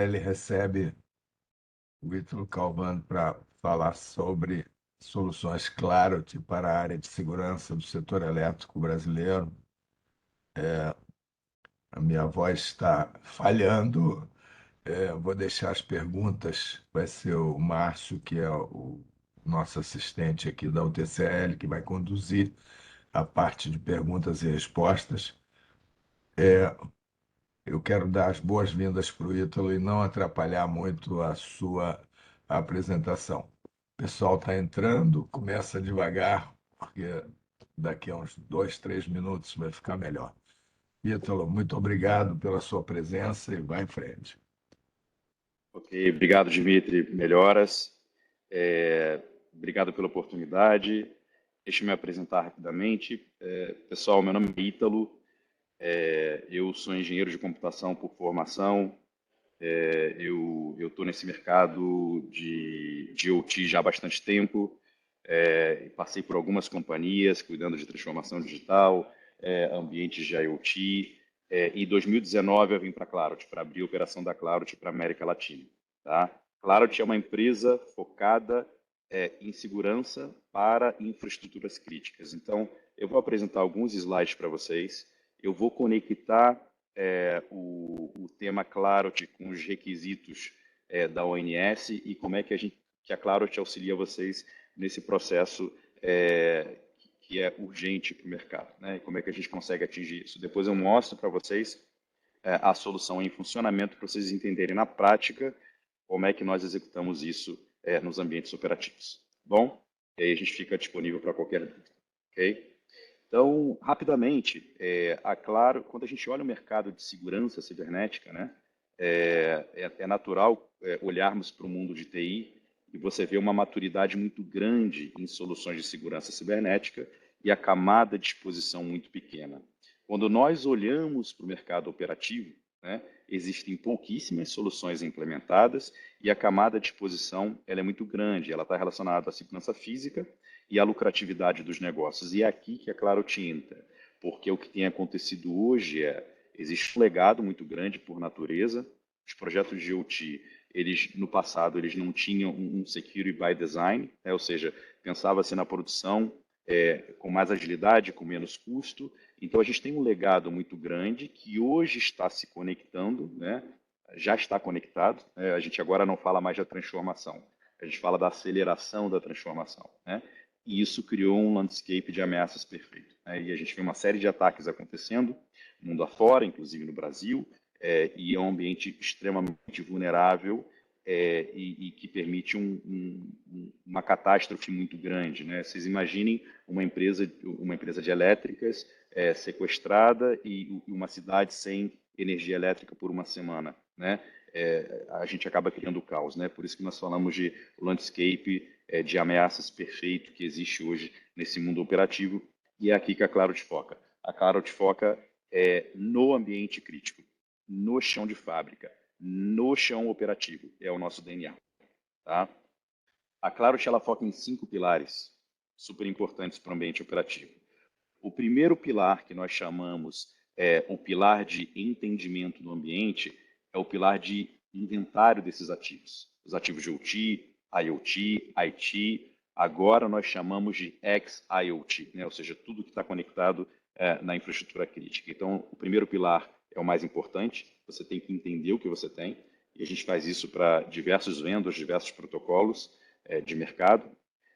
Ele recebe o Ítalo Calvano para falar sobre soluções Clarity para a área de segurança do setor elétrico brasileiro. A minha voz está falhando. Vou deixar as perguntas, vai ser o Márcio, que é o nosso assistente aqui da UTCL, que vai conduzir a parte de perguntas e respostas. Eu quero dar as boas-vindas para o Ítalo e não atrapalhar muito a sua apresentação. O pessoal está entrando, começa devagar, porque daqui a uns 2, 3 minutos vai ficar melhor. Ítalo, muito obrigado pela sua presença e vai em frente. Ok, obrigado, Dimitri. Melhoras. Obrigado pela oportunidade. Deixa eu me apresentar rapidamente. Pessoal, meu nome é Ítalo. Eu sou engenheiro de computação por formação. Eu estou nesse mercado de OT já há bastante tempo. Passei por algumas companhias cuidando de transformação digital, ambientes de IoT. Em 2019 eu vim para a Clarot, para abrir a operação da Clarot para a América Latina. Tá? Clarot é uma empresa focada em segurança para infraestruturas críticas. Então, eu vou apresentar alguns slides para vocês. Eu vou conectar o tema Clarot com os requisitos da ONS e como é que a Clarot auxilia vocês nesse processo que é urgente para o mercado, né? E como é que a gente consegue atingir isso. Depois eu mostro para vocês a solução em funcionamento para vocês entenderem na prática como é que nós executamos isso nos ambientes operativos. Bom, e aí a gente fica disponível para qualquer dúvida, ok? Então, rapidamente, Claro, quando a gente olha o mercado de segurança cibernética, né, é natural olharmos para o mundo de TI e você vê uma maturidade muito grande em soluções de segurança cibernética e a camada de exposição muito pequena. Quando nós olhamos para o mercado operativo, né, existem pouquíssimas soluções implementadas e a camada de exposição ela é muito grande, ela está relacionada à segurança física e à lucratividade dos negócios. E é aqui que a Clarot entra, porque o que tem acontecido hoje existe um legado muito grande por natureza. Os projetos de IoT, no passado, eles não tinham um security by design, né? Ou seja, pensava-se na produção com mais agilidade, com menos custo. Então, a gente tem um legado muito grande que hoje está se conectando, né? Já está conectado. Né? A gente agora não fala mais da transformação, a gente fala da aceleração da transformação, né? E isso criou um landscape de ameaças perfeito, né? E a gente vê uma série de ataques acontecendo, mundo afora, inclusive no Brasil, e é um ambiente extremamente vulnerável e que permite uma catástrofe muito grande, né? Vocês imaginem uma empresa de elétricas sequestrada e uma cidade sem energia elétrica por uma semana, né? A gente acaba criando caos, né? Por isso que nós falamos de landscape de ameaças perfeito que existe hoje nesse mundo operativo, e é aqui que a Clarot foca. A Clarot foca no ambiente crítico, no chão de fábrica, no chão operativo, é o nosso DNA. Tá? A Clarot ela foca em 5 pilares super importantes para o ambiente operativo. O primeiro pilar que nós chamamos o pilar de entendimento do ambiente é o pilar de inventário desses ativos. Os ativos de OT, IoT, IT, agora nós chamamos de XIoT, né? Ou seja, tudo que está conectado na infraestrutura crítica. Então, o primeiro pilar é o mais importante, você tem que entender o que você tem, e a gente faz isso para diversos vendors, diversos protocolos de mercado.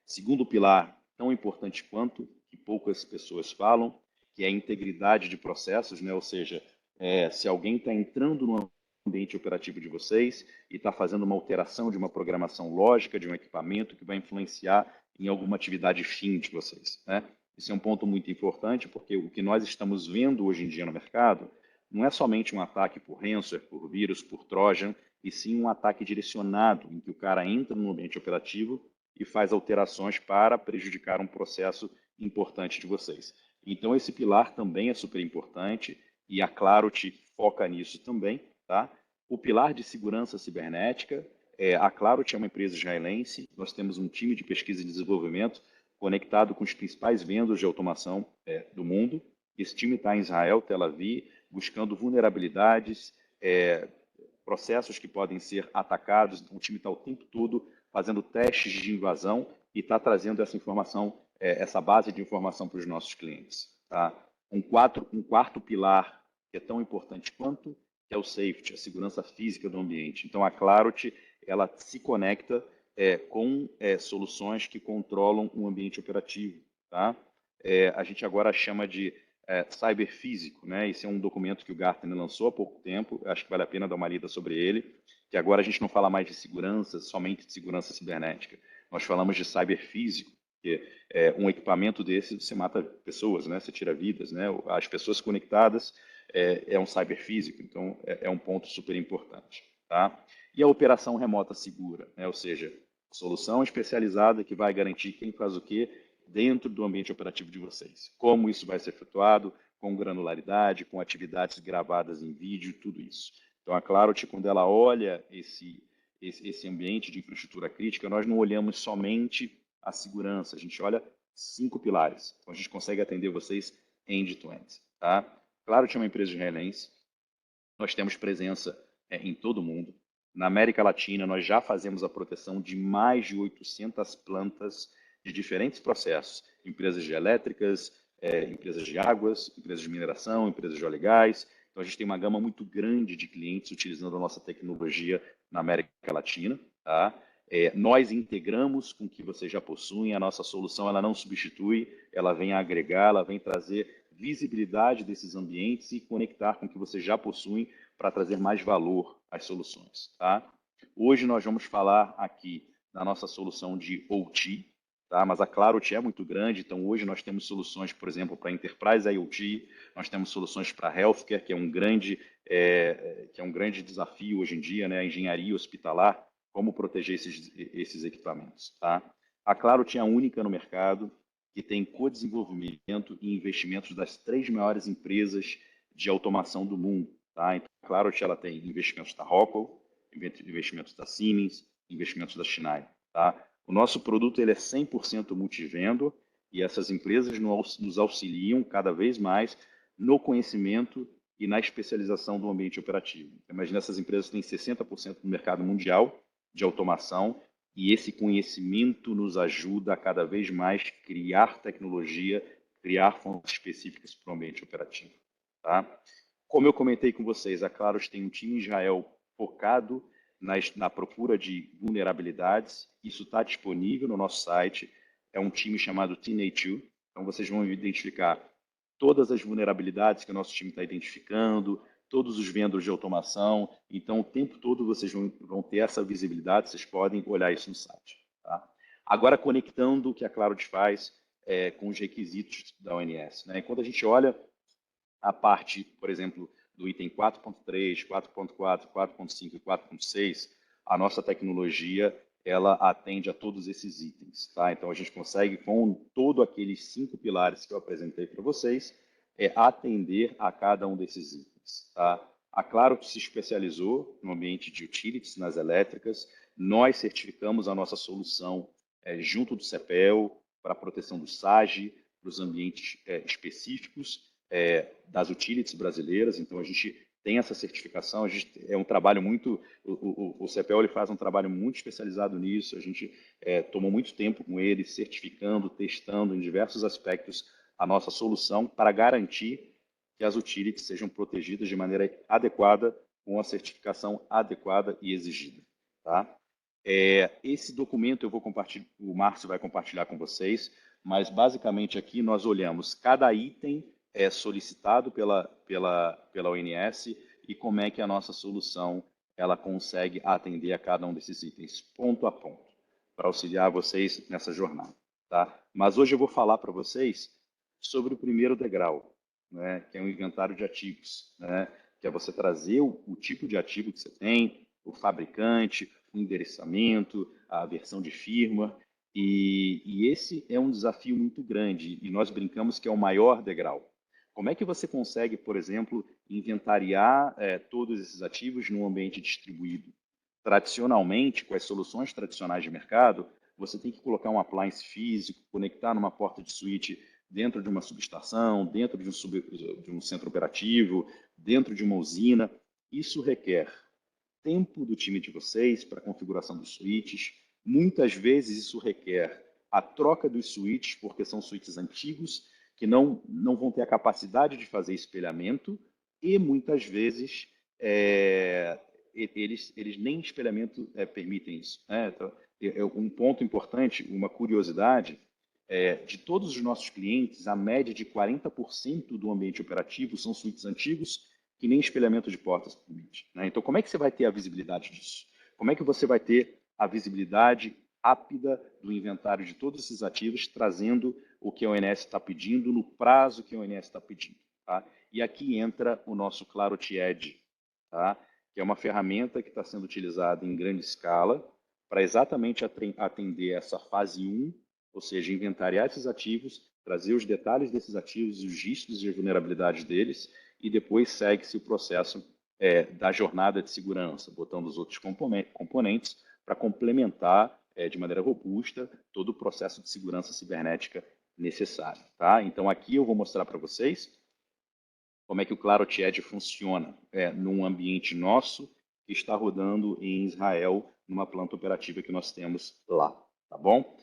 Segundo pilar, tão importante quanto, que poucas pessoas falam, que é a integridade de processos, né? Ou seja, se alguém está entrando no ambiente operativo de vocês e está fazendo uma alteração de uma programação lógica de um equipamento que vai influenciar em alguma atividade fim de vocês, né? Esse é um ponto muito importante, porque o que nós estamos vendo hoje em dia no mercado não é somente um ataque por ransomware, por vírus, por trojan, e sim um ataque direcionado, em que o cara entra no ambiente operativo e faz alterações para prejudicar um processo importante de vocês. Então, esse pilar também é super importante e a Clarot foca nisso também. Tá? O pilar de segurança cibernética, a Clarot é uma empresa israelense, nós temos um time de pesquisa e desenvolvimento conectado com os principais vendors de automação do mundo. Esse time está em Israel, Tel Aviv, buscando vulnerabilidades, processos que podem ser atacados. Então, o time está o tempo todo fazendo testes de invasão e está trazendo essa informação, essa base de informação para os nossos clientes. Tá? Um quarto pilar que é tão importante quanto, que é o safety, a segurança física do ambiente. Então, a Clarity, ela se conecta com soluções que controlam o ambiente operativo. Tá? A gente agora chama de cyberfísico, né? Esse é um documento que o Gartner lançou há pouco tempo, acho que vale a pena dar uma lida sobre ele, que agora a gente não fala mais de segurança, somente de segurança cibernética. Nós falamos de cyberfísico, que um equipamento desse você mata pessoas, né? Você tira vidas, né? As pessoas conectadas é um cyberfísico, então é um ponto super importante, tá? E a operação remota segura, né? Ou seja, solução especializada que vai garantir quem faz o quê dentro do ambiente operativo de vocês. Como isso vai ser efetuado, com granularidade, com atividades gravadas em vídeo, tudo isso. Então, a Clarity, quando ela olha esse ambiente de infraestrutura crítica, nós não olhamos somente a segurança, a gente olha 5 pilares. Então, a gente consegue atender vocês end-to-end. Tá? Clarity é uma empresa israelense, nós temos presença em todo o mundo. Na América Latina, nós já fazemos a proteção de mais de 800 plantas de diferentes processos, empresas de elétricas, empresas de águas, empresas de mineração, empresas de óleo e gás. Então, a gente tem uma gama muito grande de clientes utilizando a nossa tecnologia na América Latina. Tá? Nós integramos com o que vocês já possuem, a nossa solução ela não substitui, ela vem agregar, ela vem trazer visibilidade desses ambientes e conectar com o que vocês já possuem para trazer mais valor às soluções. Tá? Hoje nós vamos falar aqui da nossa solução de OT, tá? Mas a Clarity é muito grande, então hoje nós temos soluções, por exemplo, para Enterprise IoT, nós temos soluções para Healthcare, que é um grande desafio hoje em dia, né? A engenharia hospitalar, como proteger esses equipamentos. Tá? A Clarity é a única no mercado que tem co-desenvolvimento e investimentos das 3 maiores empresas de automação do mundo. Tá? Então, a Clarity ela tem investimentos da Rockwell, investimentos da Siemens, investimentos da Schneider. Tá? O nosso produto ele é 100% multivendor e essas empresas nos auxiliam cada vez mais no conhecimento e na especialização do ambiente operativo. Imagina, essas empresas têm 60% do mercado mundial de automação e esse conhecimento nos ajuda a cada vez mais criar tecnologia, criar fontes específicas para o ambiente operativo. Tá? Como eu comentei com vocês, a Claros tem um time em Israel focado na procura de vulnerabilidades. Isso está disponível no nosso site. É um time chamado Team2. Então, vocês vão identificar todas as vulnerabilidades que o nosso time está identificando, todos os vendors de automação. Então, o tempo todo vocês vão ter essa visibilidade, vocês podem olhar isso no site. Tá? Agora, conectando o que a Clarity faz com os requisitos da ONS. Né? Quando a gente olha a parte, por exemplo, do item 4.3, 4.4, 4.5 e 4.6, a nossa tecnologia ela atende a todos esses itens. Tá? Então, a gente consegue, com todos aqueles 5 pilares que eu apresentei para vocês, atender a cada um desses itens. Tá? A Claro que se especializou no ambiente de utilities, nas elétricas. Nós certificamos a nossa solução junto do CEPEL para a proteção do SAGE, para os ambientes específicos das utilities brasileiras. Então, a gente tem essa certificação, é um trabalho muito... O CEPEL ele faz um trabalho muito especializado nisso, a gente tomou muito tempo com ele, certificando, testando em diversos aspectos a nossa solução para garantir que as utilities sejam protegidas de maneira adequada, com a certificação adequada e exigida. Tá? Esse documento eu vou compartilhar, o Márcio vai compartilhar com vocês, mas basicamente aqui nós olhamos cada item solicitado pela ONS e como é que a nossa solução ela consegue atender a cada um desses itens, ponto a ponto, para auxiliar vocês nessa jornada. Tá? Mas hoje eu vou falar para vocês sobre o primeiro degrau, né, que é o inventário de ativos, né, que é você trazer o tipo de ativo que você tem, o fabricante, o endereçamento, a versão de firma, e esse é um desafio muito grande, e nós brincamos que é o maior degrau. Como é que você consegue, por exemplo, inventariar todos esses ativos num ambiente distribuído? Tradicionalmente, com as soluções tradicionais de mercado, você tem que colocar um appliance físico, conectar numa porta de switch dentro de uma subestação, dentro de um centro operativo, dentro de uma usina. Isso requer tempo do time de vocês para a configuração dos switches. Muitas vezes isso requer a troca dos switches, porque são switches antigos, que não vão ter a capacidade de fazer espelhamento, e muitas vezes eles nem espelhamento permitem isso. Né? Então, um ponto importante, uma curiosidade, de todos os nossos clientes, a média de 40% do ambiente operativo são switches antigos que nem espelhamento de portas permite. Né? Então, como é que você vai ter a visibilidade disso? Como é que você vai ter a visibilidade rápida do inventário de todos esses ativos, trazendo o que a ONS está pedindo no prazo que a ONS está pedindo? Tá? E aqui entra o nosso Clarity Edge, tá? Que é uma ferramenta que está sendo utilizada em grande escala para exatamente atender essa fase 1, ou seja, inventariar esses ativos, trazer os detalhes desses ativos, os riscos e as vulnerabilidades deles, e depois segue-se o processo da jornada de segurança, botando os outros componentes para complementar de maneira robusta todo o processo de segurança cibernética necessário. Tá? Então, aqui eu vou mostrar para vocês como é que o Clarity Edge funciona num ambiente nosso que está rodando em Israel, numa planta operativa que nós temos lá. Tá bom?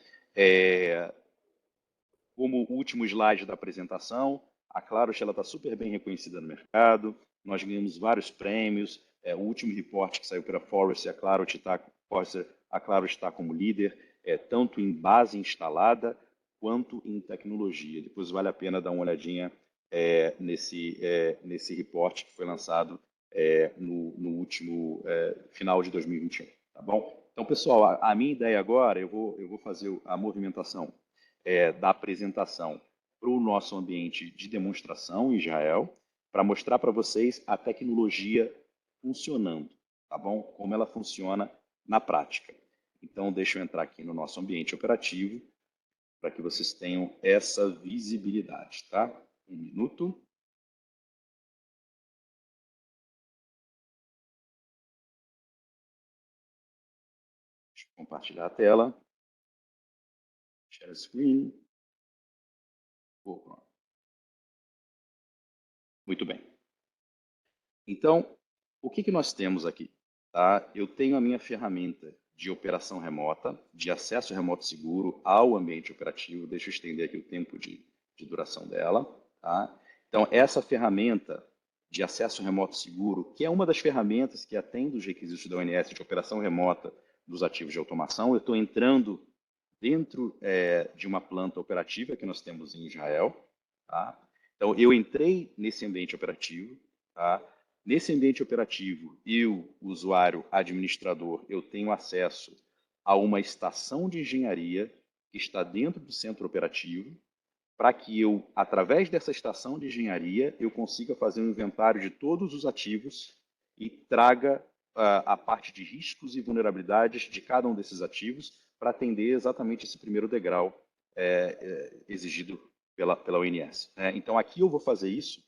Como último slide da apresentação, a Clarity está super bem reconhecida no mercado, nós ganhamos vários prêmios, o último reporte que saiu pela Forrester, a Clarity está como líder, tanto em base instalada quanto em tecnologia. Depois vale a pena dar uma olhadinha nesse reporte que foi lançado no último final de 2021. Tá bom? Então, pessoal, a minha ideia agora, eu vou fazer a movimentação da apresentação para o nosso ambiente de demonstração em Israel, para mostrar para vocês a tecnologia funcionando, tá bom? Como ela funciona na prática. Então, deixa eu entrar aqui no nosso ambiente operativo, para que vocês tenham essa visibilidade, tá? Um minuto. Deixa eu compartilhar a tela. Share screen. Opa. Muito bem. Então, o que nós temos aqui? Tá? Eu tenho a minha ferramenta de operação remota, de acesso remoto seguro ao ambiente operativo. Deixa eu estender aqui o tempo de duração dela. Tá? Então, essa ferramenta de acesso remoto seguro, que é uma das ferramentas que atende os requisitos da ONS de operação remota dos ativos de automação, eu estou entrando dentro de uma planta operativa que nós temos em Israel. Tá? Então, eu entrei nesse ambiente operativo. Tá? Nesse ambiente operativo, eu, usuário administrador, eu tenho acesso a uma estação de engenharia que está dentro do centro operativo, para que eu, através dessa estação de engenharia, eu consiga fazer um inventário de todos os ativos e traga a parte de riscos e vulnerabilidades de cada um desses ativos para atender exatamente esse primeiro degrau exigido pela ONS. Então, aqui eu vou fazer isso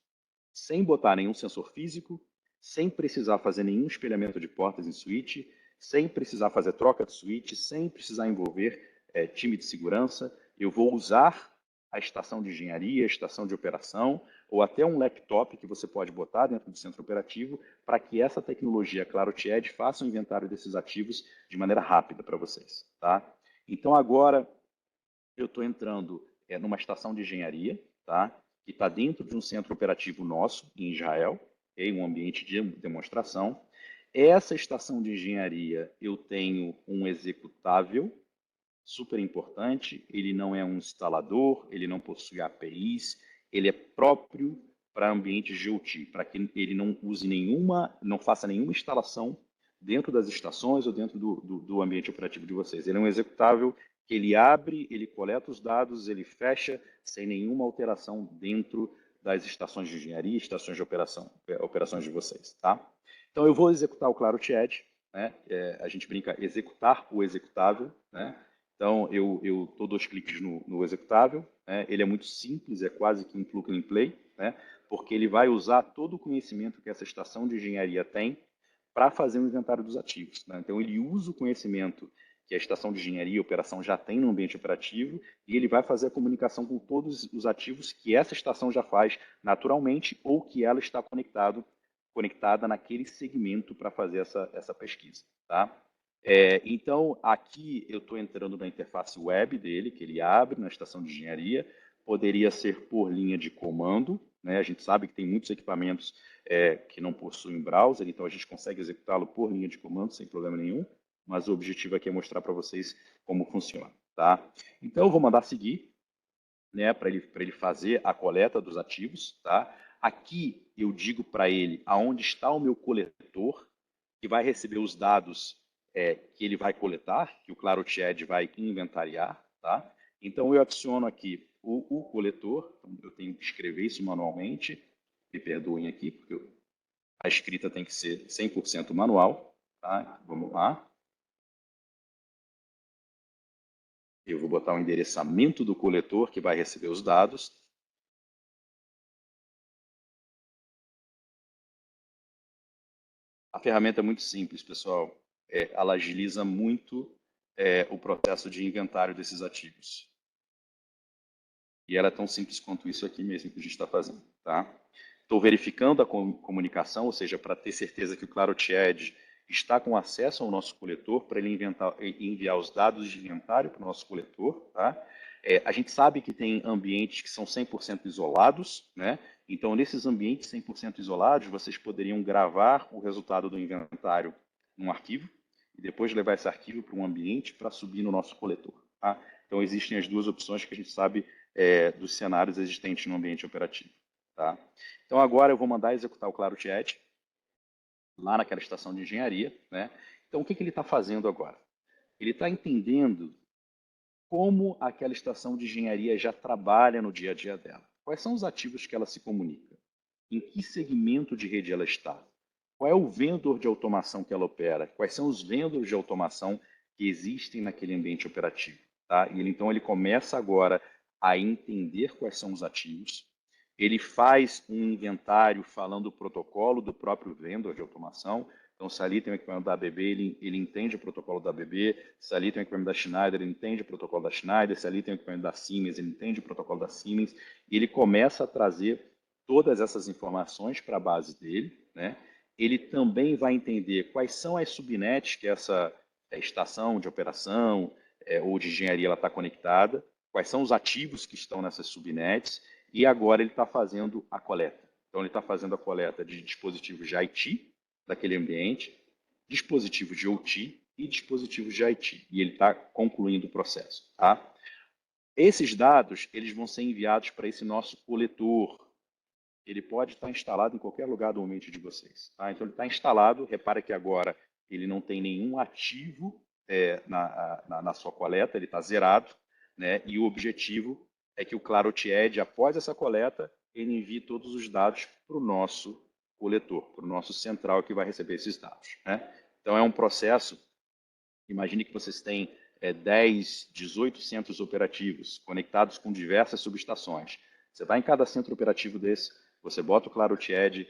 sem botar nenhum sensor físico, sem precisar fazer nenhum espelhamento de portas em switch, sem precisar fazer troca de switch, sem precisar envolver time de segurança. Eu vou usar a estação de engenharia, a estação de operação, ou até um laptop que você pode botar dentro do centro operativo para que essa tecnologia Clarity Edge faça o inventário desses ativos de maneira rápida para vocês. Tá? Então, agora, eu estou entrando numa estação de engenharia, tá? Que está dentro de um centro operativo nosso, em Israel, em um ambiente de demonstração. Essa estação de engenharia, eu tenho um executável, super importante, ele não é um instalador, ele não possui APIs, ele é próprio para ambientes de IoT, para que ele não use não faça nenhuma instalação dentro das estações ou dentro do ambiente operativo de vocês. Ele é um executável que ele abre, ele coleta os dados, ele fecha sem nenhuma alteração dentro das estações de engenharia, estações de operações de vocês. Tá? Então, eu vou executar o Clarity Edge, né? A gente brinca executar o executável, né? Então, eu dou 2 cliques no executável, né? Ele é muito simples, é quase que um plug and play, né? Porque ele vai usar todo o conhecimento que essa estação de engenharia tem para fazer o inventário dos ativos. Né? Então, ele usa o conhecimento que a estação de engenharia e operação já tem no ambiente operativo e ele vai fazer a comunicação com todos os ativos que essa estação já faz naturalmente ou que ela está conectado conectada naquele segmento para fazer essa pesquisa, tá? Então, aqui eu estou entrando na interface web dele, que ele abre na estação de engenharia, poderia ser por linha de comando, né? A gente sabe que tem muitos equipamentos que não possuem browser, então a gente consegue executá-lo por linha de comando sem problema nenhum, mas o objetivo aqui é mostrar para vocês como funciona, tá? Então, eu vou mandar seguir, né, para ele fazer a coleta dos ativos, tá? Aqui eu digo para ele aonde está o meu coletor, que vai receber os dados que ele vai coletar, que o ClaroTIED vai inventariar, tá? Então eu adiciono aqui o coletor, então, eu tenho que escrever isso manualmente, me perdoem aqui, porque a escrita tem que ser 100% manual, tá? Vamos lá. Eu vou botar o endereçamento do coletor que vai receber os dados. A ferramenta é muito simples, pessoal. Ela agiliza muito o processo de inventário desses ativos. E ela é tão simples quanto isso aqui mesmo que a gente está fazendo, tá? Estou verificando a comunicação, ou seja, para ter certeza que o ClaroTIED está com acesso ao nosso coletor para ele enviar os dados de inventário para o nosso coletor, tá? A gente sabe que tem ambientes que são 100% isolados, né? Então, nesses ambientes 100% isolados, vocês poderiam gravar o resultado do inventário num arquivo e depois levar esse arquivo para um ambiente para subir no nosso coletor, tá? Então, existem as duas opções que a gente sabe dos cenários existentes no ambiente operativo, tá? Então, agora eu vou mandar executar o ClaroTIED lá naquela estação de engenharia, né? Então, o que ele está fazendo agora? Ele está entendendo como aquela estação de engenharia já trabalha no dia a dia dela. Quais são os ativos que ela se comunica? Em que segmento de rede ela está? Qual é o vendor de automação que ela opera? Quais são os vendors de automação que existem naquele ambiente operativo? Tá? Então ele começa agora a entender quais são os ativos. Ele faz um inventário falando o protocolo do próprio vendor de automação. Então, se ali tem o equipamento da ABB, ele entende o protocolo da ABB. Se ali tem o equipamento da Schneider, ele entende o protocolo da Schneider. Se ali tem o equipamento da Siemens, ele entende o protocolo da Siemens. E ele começa a trazer todas essas informações para a base dele, né? Ele também vai entender quais são as subnets que essa estação de operação ou de engenharia está conectada, quais são os ativos que estão nessas subnets, e agora ele está fazendo a coleta. Então, ele está fazendo a coleta de dispositivos de IT, daquele ambiente, dispositivos de OT e dispositivos de IT. E ele está concluindo o processo. Tá? Esses dados eles vão ser enviados para esse nosso coletor. Ele pode estar instalado em qualquer lugar do ambiente de vocês. Tá? Então, ele está instalado. Repara que agora ele não tem nenhum ativo na sua coleta, ele está zerado. Né? E o objetivo é que o ClaroTIED, após essa coleta, ele envie todos os dados para o nosso coletor, para o nosso central que vai receber esses dados. Né? Então, é um processo, imagine que vocês têm 10, 18 centros operativos conectados com diversas subestações. Você vai em cada centro operativo desse, você bota o ClaroTIED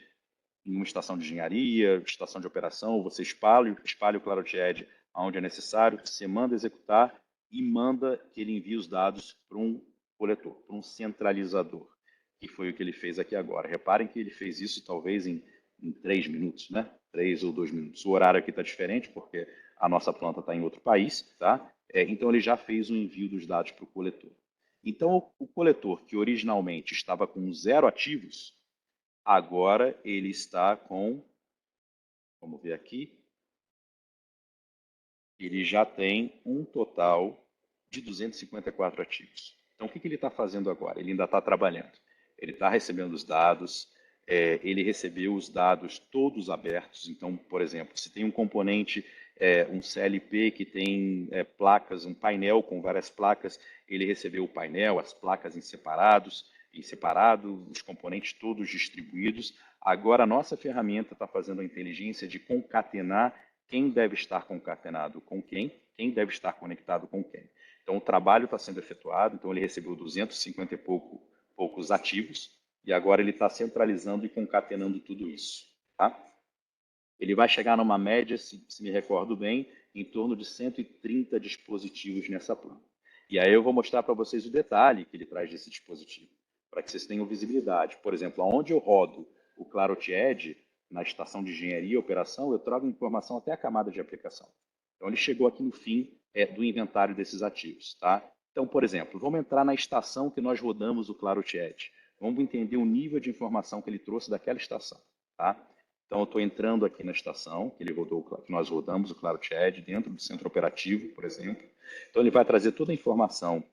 em uma estação de engenharia, estação de operação, você espalha o ClaroTIED onde é necessário, você manda executar e manda que ele envie os dados para um coletor, para um centralizador, que foi o que ele fez aqui agora. Reparem que ele fez isso talvez em 3 minutos, né? 3 ou 2 minutos. O horário aqui está diferente porque a nossa planta está em outro país, tá? Então ele já fez o envio dos dados para o coletor. Então o coletor que originalmente estava com 0 ativos, agora ele está com, vamos ver aqui, ele já tem um total de 254 ativos. Então, o que ele está fazendo agora? Ele ainda está trabalhando. Ele está recebendo os dados, ele recebeu os dados todos abertos. Então, por exemplo, se tem um componente, um CLP que tem placas, um painel com várias placas, ele recebeu o painel, as placas em separado, os componentes todos distribuídos. Agora, a nossa ferramenta está fazendo a inteligência de concatenar quem deve estar concatenado com quem deve estar conectado com quem. Então, o trabalho está sendo efetuado, então ele recebeu 250 e poucos ativos, e agora ele está centralizando e concatenando tudo isso. Tá? Ele vai chegar numa média, se me recordo bem, em torno de 130 dispositivos nessa planta. E aí eu vou mostrar para vocês o detalhe que ele traz desse dispositivo, para que vocês tenham visibilidade. Por exemplo, onde eu rodo o ClaroTIED, na estação de engenharia e operação, eu trago informação até a camada de aplicação. Então, ele chegou aqui no fim do inventário desses ativos. Tá? Então, por exemplo, vamos entrar na estação que nós rodamos o Clarity Edge. Vamos entender o nível de informação que ele trouxe daquela estação. Tá? Então, eu estou entrando aqui na estação que ele rodou, que nós rodamos o Clarity Edge dentro do centro operativo, por exemplo. Então, ele vai trazer toda a informação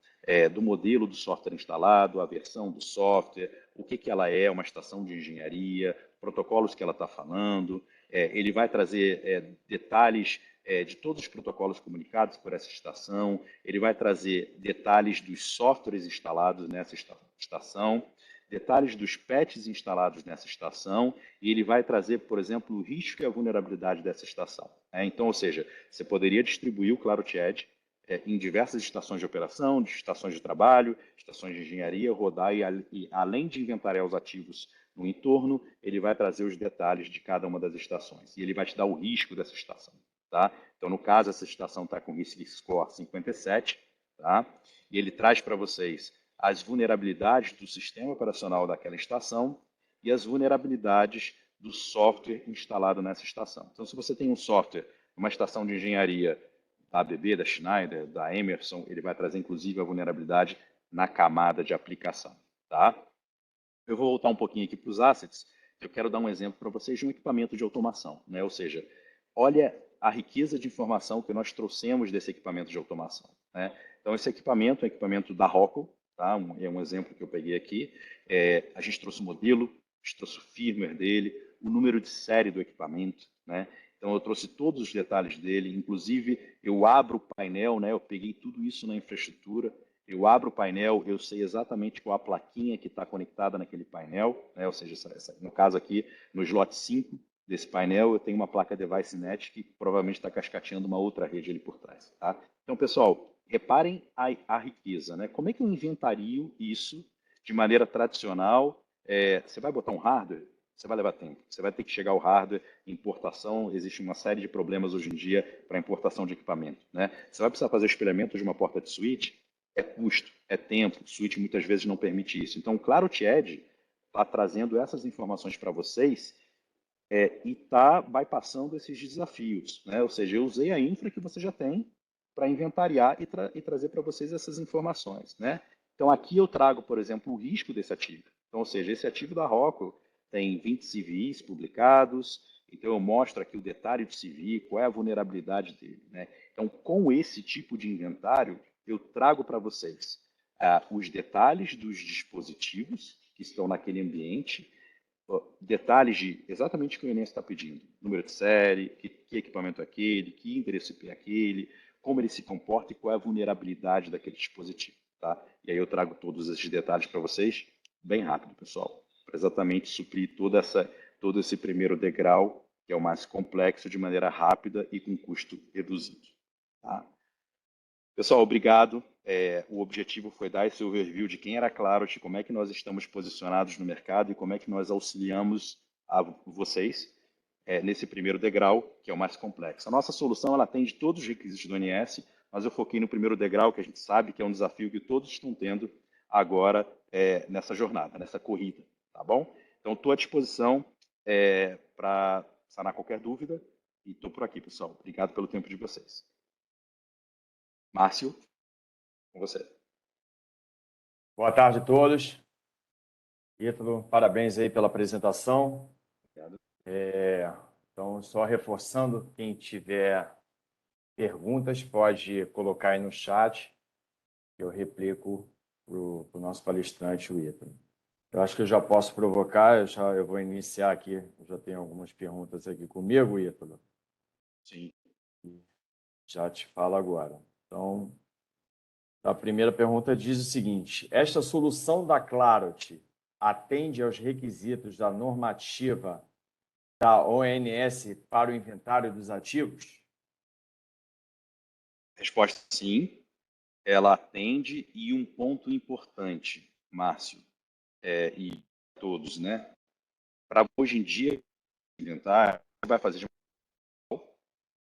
do modelo do software instalado, a versão do software, o que ela é, uma estação de engenharia, protocolos que ela está falando. Ele vai trazer detalhes de todos os protocolos comunicados por essa estação. Ele vai trazer detalhes dos softwares instalados nessa estação, detalhes dos patches instalados nessa estação, e ele vai trazer, por exemplo, o risco e a vulnerabilidade dessa estação. Então, ou seja, você poderia distribuir o Clarity Edge em diversas estações de operação, de estações de trabalho, estações de engenharia, rodar e além de inventariar os ativos no entorno, ele vai trazer os detalhes de cada uma das estações. E ele vai te dar o risco dessa estação. Tá? Então, no caso, essa estação está com Risk Score 57, tá? E ele traz para vocês as vulnerabilidades do sistema operacional daquela estação e as vulnerabilidades do software instalado nessa estação. Então, se você tem um software, uma estação de engenharia da ABB, da Schneider, da Emerson, ele vai trazer inclusive a vulnerabilidade na camada de aplicação. Tá? Eu vou voltar um pouquinho aqui para os assets. Eu quero dar um exemplo para vocês de um equipamento de automação. Né? Ou seja, olha a riqueza de informação que nós trouxemos desse equipamento de automação. Né? Então, esse equipamento é um equipamento da Rockwell, tá? É um exemplo que eu peguei aqui. A gente trouxe o modelo, a gente trouxe o firmware dele, o número de série do equipamento. Né? Então, eu trouxe todos os detalhes dele, inclusive eu abro o painel, né? Eu peguei tudo isso na infraestrutura, eu abro o painel, eu sei exatamente qual a plaquinha que está conectada naquele painel, né? Ou seja, no caso aqui, no slot 5 desse painel, eu tenho uma placa DeviceNet que provavelmente está cascateando uma outra rede ali por trás. Tá? Então, pessoal, reparem a riqueza. Né? Como é que eu inventario isso de maneira tradicional? Você vai botar um hardware? Você vai levar tempo. Você vai ter que chegar ao hardware, importação, existe uma série de problemas hoje em dia para importação de equipamento. Né? Você vai precisar fazer o espelhamento de uma porta de switch, é custo, é tempo, o switch muitas vezes não permite isso. Então, o Clarity Edge está trazendo essas informações para vocês e está bypassando esses desafios. Né? Ou seja, eu usei a infra que você já tem para inventariar e trazer para vocês essas informações. Né? Então, aqui eu trago, por exemplo, o risco desse ativo. Então, ou seja, esse ativo da Rockwell tem 20 CVIs publicados, então eu mostro aqui o detalhe do CVI, qual é a vulnerabilidade dele. Né? Então, com esse tipo de inventário, eu trago para vocês os detalhes dos dispositivos que estão naquele ambiente, detalhes de exatamente o que o Enem está pedindo. Número de série, que equipamento é aquele, que endereço IP é aquele, como ele se comporta e qual é a vulnerabilidade daquele dispositivo. Tá? E aí eu trago todos esses detalhes para vocês bem rápido, pessoal, para exatamente suprir todo esse primeiro degrau, que é o mais complexo, de maneira rápida e com custo reduzido. Tá? Pessoal, obrigado. O objetivo foi dar esse overview de quem era a Clarity, como é que nós estamos posicionados no mercado e como é que nós auxiliamos a vocês nesse primeiro degrau, que é o mais complexo. A nossa solução ela atende todos os requisitos do ONS, mas eu foquei no primeiro degrau, que a gente sabe que é um desafio que todos estão tendo agora nessa jornada, nessa corrida. Tá bom? Então, estou à disposição para sanar qualquer dúvida e estou por aqui, pessoal. Obrigado pelo tempo de vocês. Márcio, com você. Boa tarde a todos. Ítalo, parabéns aí pela apresentação. Obrigado. Então, só reforçando, quem tiver perguntas pode colocar aí no chat, eu replico para o nosso palestrante, o Ítalo. Eu acho que eu já posso provocar, eu vou iniciar aqui, eu já tenho algumas perguntas aqui comigo, Ítalo. Sim. Já te falo agora. Então, a primeira pergunta diz o seguinte: esta solução da Clarity atende aos requisitos da normativa da ONS para o inventário dos ativos? Resposta sim, ela atende, e um ponto importante, Márcio, e todos, né? Para hoje em dia, inventário, você vai fazer de manual,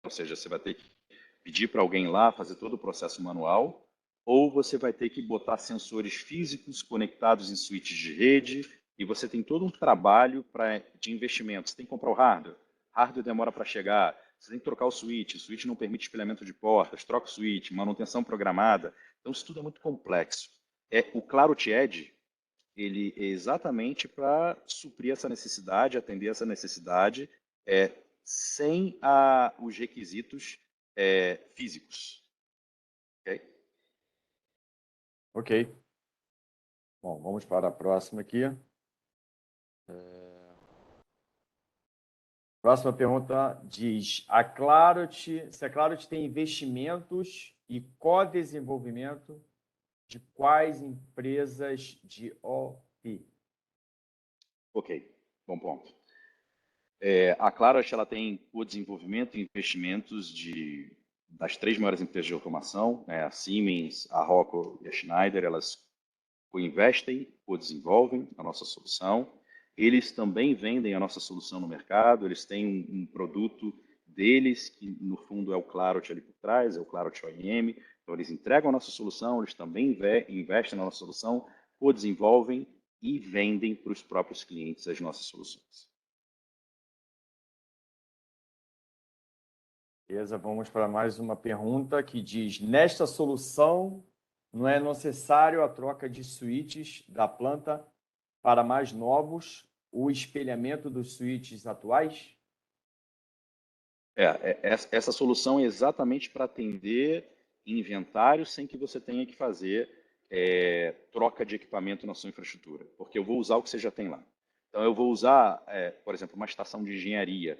ou seja, você vai ter que pedir para alguém lá fazer todo o processo manual, ou você vai ter que botar sensores físicos conectados em switches de rede, e você tem todo um trabalho de investimento. Você tem que comprar o hardware demora para chegar, você tem que trocar o switch não permite espelhamento de portas, troca o switch, manutenção programada. Então, isso tudo é muito complexo. O Clarity Edge, ele é exatamente para suprir essa necessidade, atender essa necessidade, sem os requisitos físicos. Ok? Ok. Bom, vamos para a próxima aqui. Próxima pergunta diz: se a Clarity tem investimentos e co-desenvolvimento de quais empresas de OP? Ok, bom ponto. A Clarity, ela tem o desenvolvimento e investimentos das 3 maiores empresas de automação, né, a Siemens, a Rockwell e a Schneider. Elas co-investem, co-desenvolvem a nossa solução. Eles também vendem a nossa solução no mercado, eles têm um produto deles, que no fundo é o Clarity ali por trás, é o Clarity OEM. Então, eles entregam a nossa solução, eles também investem na nossa solução, co-desenvolvem e vendem para os próprios clientes as nossas soluções. Beleza, vamos para mais uma pergunta que diz: nesta solução, não é necessário a troca de switches da planta para mais novos, o espelhamento dos switches atuais? Essa solução é exatamente para atender inventário sem que você tenha que fazer troca de equipamento na sua infraestrutura, porque eu vou usar o que você já tem lá. Então, eu vou usar, por exemplo, uma estação de engenharia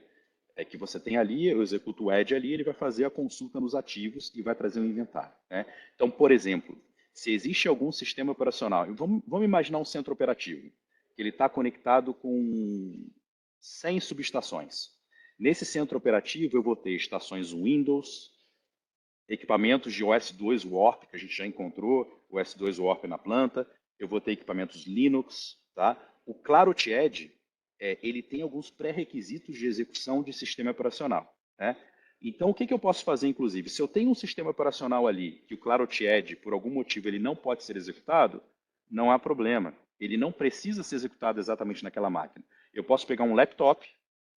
que você tem ali, eu executo o Edge ali, ele vai fazer a consulta nos ativos e vai trazer um inventário, né? Então, por exemplo, se existe algum sistema operacional, vamos imaginar um centro operativo, que ele está conectado com 100 subestações. Nesse centro operativo, eu vou ter estações Windows, equipamentos de OS2 Warp, que a gente já encontrou, o OS2 Warp na planta, eu vou ter equipamentos Linux, tá? O Clarity Edge, ele tem alguns pré-requisitos de execução de sistema operacional, né? Então, o que eu posso fazer, inclusive? Se eu tenho um sistema operacional ali, que o Clarity Edge, por algum motivo, ele não pode ser executado, não há problema. Ele não precisa ser executado exatamente naquela máquina. Eu posso pegar um laptop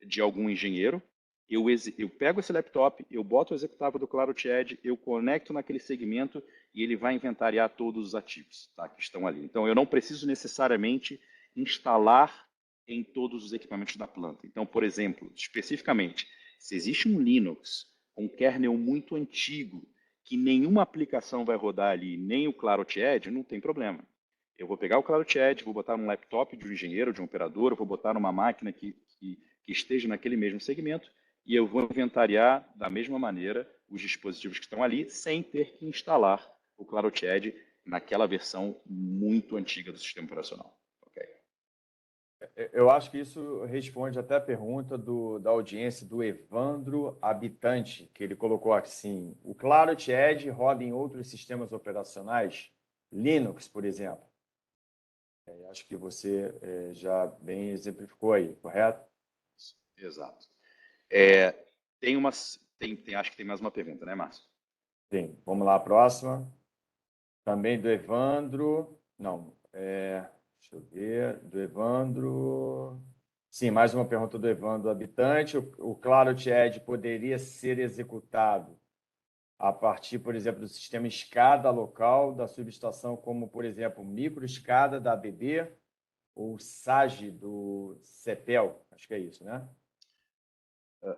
de algum engenheiro, eu pego esse laptop, eu boto o executável do Clarity Edge, eu conecto naquele segmento e ele vai inventariar todos os ativos, tá, que estão ali. Então, eu não preciso necessariamente instalar em todos os equipamentos da planta. Então, por exemplo, especificamente, se existe um Linux com um kernel muito antigo, que nenhuma aplicação vai rodar ali, nem o Clarity Edge, não tem problema. Eu vou pegar o Clarity Edge, vou botar num laptop de um engenheiro, de um operador, vou botar numa máquina que esteja naquele mesmo segmento, e eu vou inventariar da mesma maneira os dispositivos que estão ali, sem ter que instalar o Clarity Edge naquela versão muito antiga do sistema operacional. Okay? Eu acho que isso responde até a pergunta da audiência do Evandro Habitante, que ele colocou assim: o Clarity Edge roda em outros sistemas operacionais, Linux, por exemplo. Acho que você já bem exemplificou aí, correto? Exato. Acho que tem mais uma pergunta, né, Márcio? Sim. Vamos lá, a próxima. Também do Evandro. Não, deixa eu ver. Do Evandro. Sim, mais uma pergunta do Evandro Habitante. O Clarity Edge poderia ser executado a partir, por exemplo, do sistema escada local da subestação, como, por exemplo, microescada da ABB ou SAGE do CEPEL. Acho que é isso, né?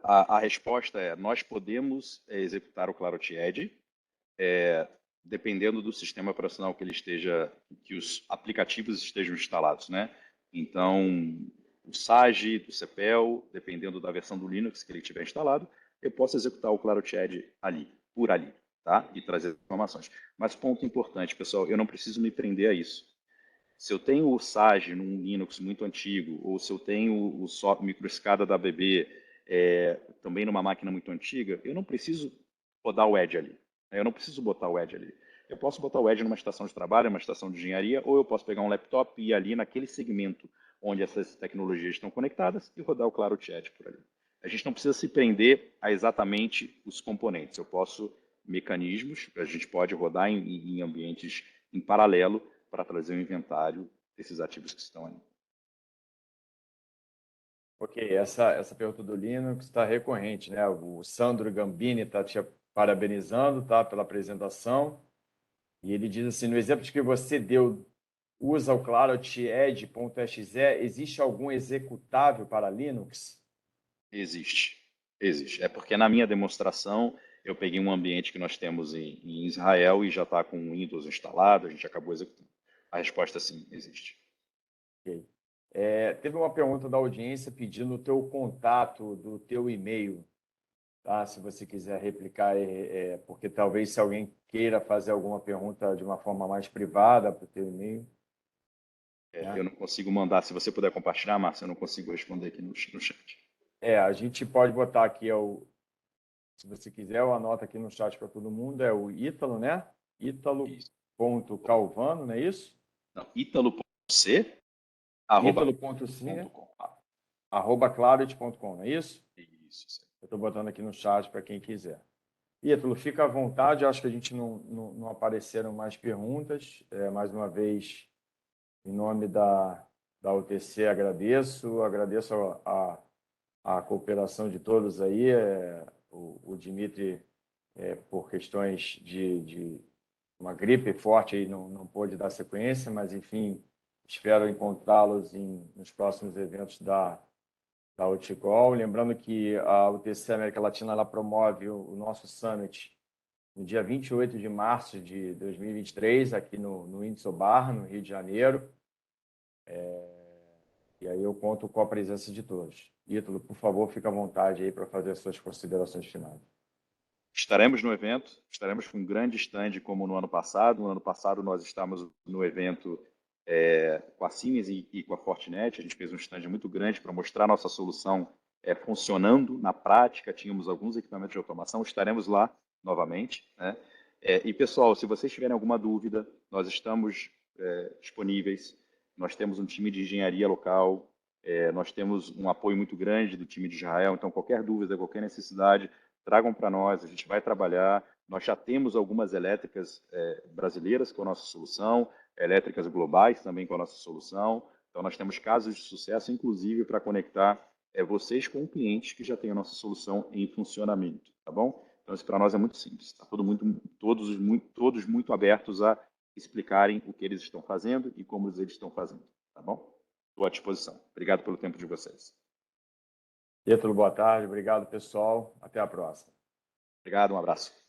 A resposta é: nós podemos executar o Clarity Edge, dependendo do sistema operacional que os aplicativos estejam instalados, né? Então, o SAGE do CEPEL, dependendo da versão do Linux que ele tiver instalado, eu posso executar o Clarity Edge por ali, tá? E trazer informações. Mas ponto importante, pessoal, eu não preciso me prender a isso. Se eu tenho o SAGE num Linux muito antigo, ou se eu tenho o microescada da ABB também numa máquina muito antiga, eu não preciso rodar o Edge ali. Eu não preciso botar o Edge ali. Eu posso botar o Edge numa estação de trabalho, numa estação de engenharia, ou eu posso pegar um laptop e ir ali naquele segmento onde essas tecnologias estão conectadas e rodar o Clarity Edge por ali. A gente não precisa se prender a exatamente os componentes. Eu posso mecanismos, a gente pode rodar em ambientes em paralelo para trazer o inventário desses ativos que estão ali. Ok, essa pergunta do Linux está recorrente, né? O Sandro Gambini está te parabenizando, tá, pela apresentação. E ele diz assim, no exemplo que você deu, usa o Clarity Edge.exe, existe algum executável para Linux? Existe, existe. É porque na minha demonstração eu peguei um ambiente que nós temos em Israel e já está com o Windows instalado, a gente acabou executando. A resposta é sim, existe. Ok. Teve uma pergunta da audiência pedindo o teu contato do teu e-mail, tá? Se você quiser replicar, porque talvez se alguém queira fazer alguma pergunta de uma forma mais privada para o teu e-mail, Eu né? não consigo mandar, se você puder compartilhar, Márcio, eu não consigo responder aqui no chat. A gente pode botar aqui, se você quiser, eu anoto aqui no chat para todo mundo, é o Ítalo, né? Isso. Ítalo.calvano, não é isso? Não, ítalo.c, arroba, Ítalo.c, ponto com. @clarity.com, não é isso? Isso. Eu estou botando aqui no chat para quem quiser. Ítalo, fica à vontade, eu acho que a gente não apareceram mais perguntas. Mais uma vez, em nome da UTC, agradeço a cooperação de todos aí, o Dimitri, por questões de uma gripe forte, aí não pôde dar sequência, mas, enfim, espero encontrá-los nos próximos eventos da UTCOL. Lembrando que a UTC América Latina ela promove o nosso Summit no dia 28 de março de 2023, aqui no Inso Bar, no Rio de Janeiro. E aí eu conto com a presença de todos. Ítalo, por favor, fique à vontade aí para fazer as suas considerações finais. Estaremos no evento, estaremos com um grande stand como no ano passado. No ano passado nós estávamos no evento com a Siemens e com a Fortinet. A gente fez um stand muito grande para mostrar nossa solução funcionando na prática. Tínhamos alguns equipamentos de automação. Estaremos lá novamente, né? E pessoal, se vocês tiverem alguma dúvida, nós estamos disponíveis. Nós temos um time de engenharia local, nós temos um apoio muito grande do time de Israel. Então, qualquer dúvida, qualquer necessidade, tragam para nós, a gente vai trabalhar. Nós já temos algumas elétricas brasileiras com a nossa solução, elétricas globais também com a nossa solução. Então, nós temos casos de sucesso, inclusive, para conectar vocês com clientes que já têm a nossa solução em funcionamento, tá bom? Então, isso para nós é muito simples. Está todos muito abertos a explicarem o que eles estão fazendo e como eles estão fazendo, tá bom? Estou à disposição. Obrigado pelo tempo de vocês. Ítalo, boa tarde. Obrigado, pessoal. Até a próxima. Obrigado, um abraço.